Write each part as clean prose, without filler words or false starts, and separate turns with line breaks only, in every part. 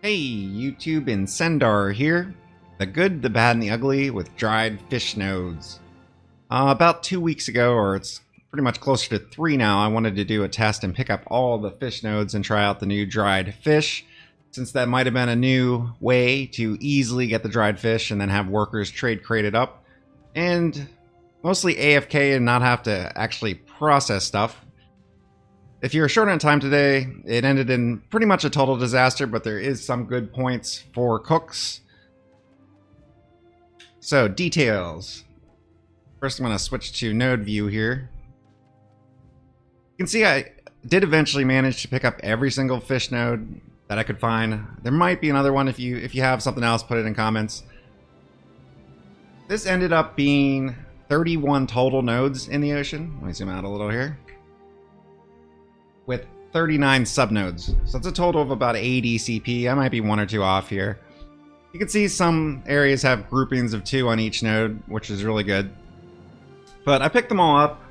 Hey YouTube, Incendar here. The good, the bad, and the ugly with dried fish nodes. About 2 weeks ago, or it's pretty much closer to 3 now, I wanted to do a test and pick up all the fish nodes and try out the new dried fish, since that might have been a new way to easily get the dried fish and then have workers trade crate it up, and mostly AFK and not have to actually process stuff. If you're short on time today, it ended in pretty much a total disaster, but there is some good points for cooks. So, details. First, I'm going to switch to node view here. You can see I did eventually manage to pick up every single fish node that I could find. There might be another one. If you have something else, put it in comments. This ended up being 31 total nodes in the ocean. Let me zoom out a little here. With 39 subnodes. So it's a total of about 80 CP. I might be 1 or 2 off here. You can see some areas have groupings of 2 on each node, which is really good. But I picked them all up,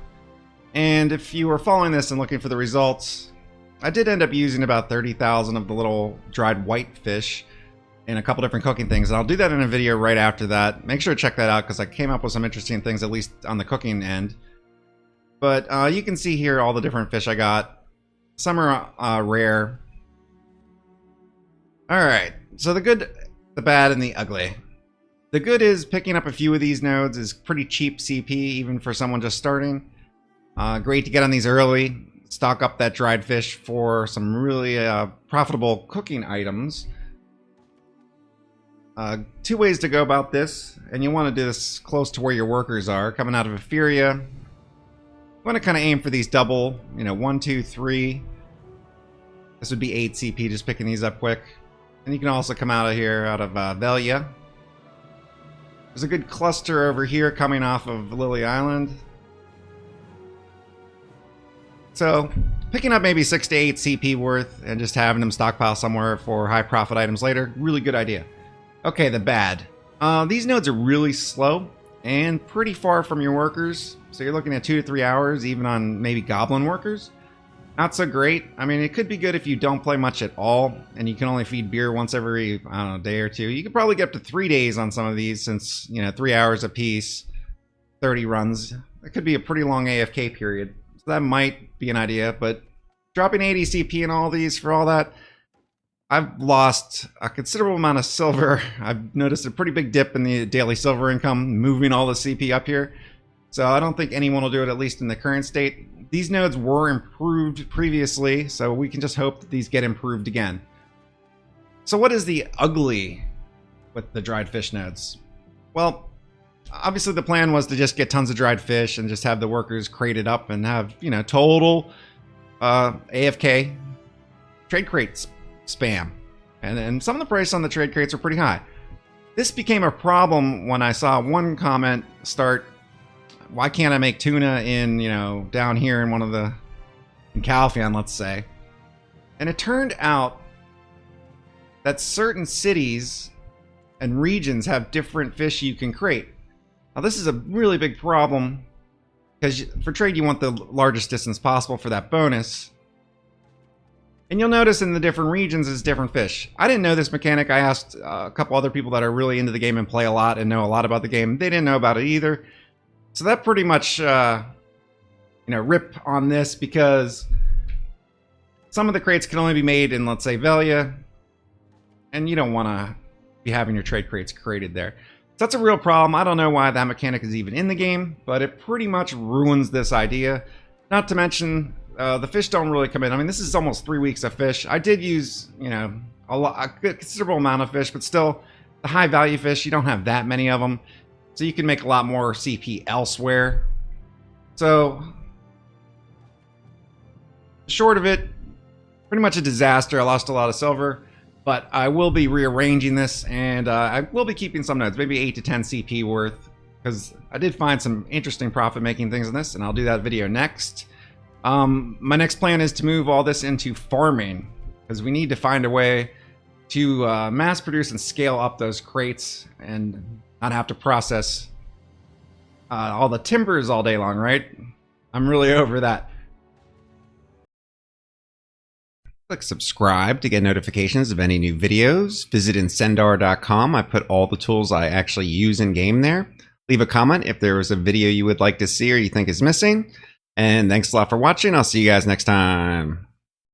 and if you were following this and looking for the results, I did end up using about 30,000 of the little dried white fish in a couple different cooking things, and I'll do that in a video right after that. Make sure to check that out because I came up with some interesting things, at least on the cooking end. But you can see here all the different fish I got. Some are rare. Alright, so the good, the bad, and the ugly. The good is picking up a few of these nodes is pretty cheap CP, even for someone just starting. Great to get on these early. Stock up that dried fish for some really profitable cooking items. 2 ways to go about this, and you want to do this close to where your workers are. Coming out of Euphoria, I want to kind of aim for these double, 1, 2, 3. This would be 8 CP, just picking these up quick. And you can also come out of here, out of Velia. There's a good cluster over here coming off of Lily Island. So, picking up maybe 6 to 8 CP worth and just having them stockpile somewhere for high profit items later, really good idea. Okay, the bad. These nodes are really slow and pretty far from your workers. So you're looking at 2 to 3 hours, even on maybe goblin workers. Not so great. I mean, it could be good if you don't play much at all, and you can only feed beer once every, I don't know, day or 2. You could probably get up to 3 days on some of these, since, 3 hours a piece, 30 runs. That could be a pretty long AFK period. So that might be an idea, but dropping 80 CP in all these for all that, I've lost a considerable amount of silver. I've noticed a pretty big dip in the daily silver income, moving all the CP up here. So I don't think anyone will do it, at least in the current state. These nodes were improved previously, so we can just hope that these get improved again. So what is the ugly with the dried fish nodes? Well, obviously the plan was to just get tons of dried fish and just have the workers crated up and have, total AFK trade crates spam. And some of the prices on the trade crates are pretty high. This became a problem when I saw one comment start, why can't I make tuna in, down here in in Calpheon, let's say. And it turned out that certain cities and regions have different fish you can crate. Now this is a really big problem, because for trade you want the largest distance possible for that bonus. And you'll notice in the different regions is different fish. I didn't know this mechanic. I asked a couple other people that are really into the game and play a lot and know a lot about the game. They didn't know about it either. So that pretty much, rip on this, because some of the crates can only be made in, let's say, Velia, and you don't want to be having your trade crates created there. So that's a real problem. I don't know why that mechanic is even in the game, but it pretty much ruins this idea. Not to mention, the fish don't really come in. I mean, this is almost 3 weeks of fish. I did use, a considerable amount of fish, but still, the high value fish, you don't have that many of them. So you can make a lot more CP elsewhere. So, short of it, pretty much a disaster. I lost a lot of silver, but I will be rearranging this, and I will be keeping some nodes, maybe 8 to 10 CP worth, because I did find some interesting profit-making things in this, and I'll do that video next. My next plan is to move all this into farming, because we need to find a way to mass produce and scale up those crates and not have to process all the timbers all day long, right? I'm really over that. Click subscribe to get notifications of any new videos. Visit Incendar.com. I put all the tools I actually use in game there. Leave a comment if there was a video you would like to see or you think is missing. And thanks a lot for watching. I'll see you guys next time.